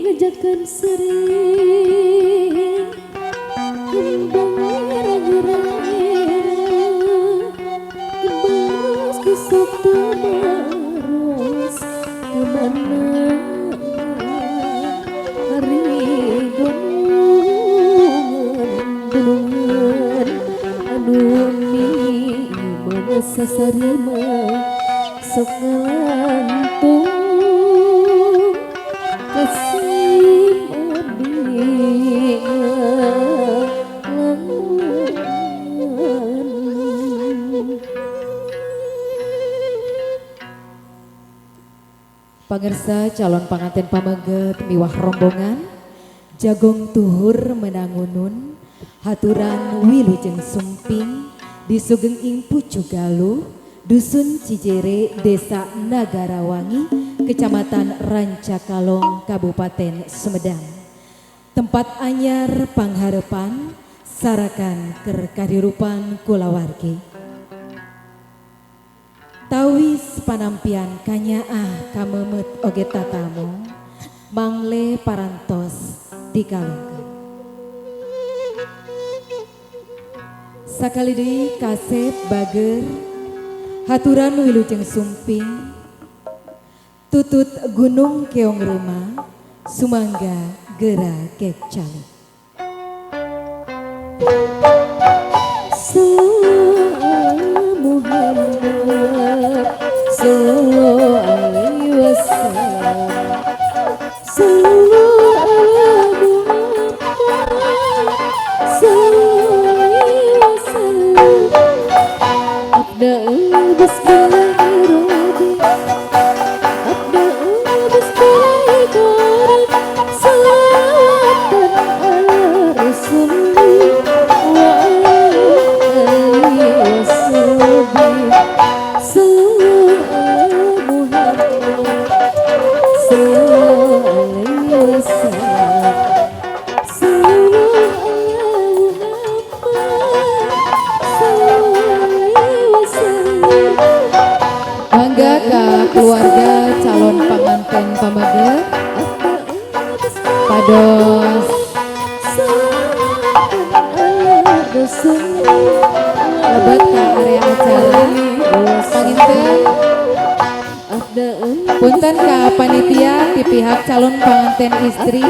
Ngajakan sering kembang rera-rera kembas kusuk terus kemana hari gongan anu mi mana sasarima sok ngantung Pangersa calon panganten pameget miwah rombongan jagong tuhur menangunun haturan wilujeng sumping di Sugeng ing Pucu Galuh Dusun Cijere Desa Nagarawangi Kecamatan Rancakalong Kabupaten Sumedang. Tempat anyar pangharepan sarakan keur kadirupan kulawargi. Tawis panampian kanyaah kamemet oge tatamu mangle parantos dikalungkeun. Sakali deui kasep bager haturan wilujeng sumping tutut gunung keong rumah sumangga gera kek calik. Muhammad sallallahu alaihi wasallam sallallahu alaihi wasallam abda bismillahirrahmanirrahim abda bismillahirrahmanirrahim salatan ala rasulillah wa alihi wasallam Bangga ka keluarga calon panganten pameget pados lebat ka area acara panginten punten ka panitia di pihak calon panganten istri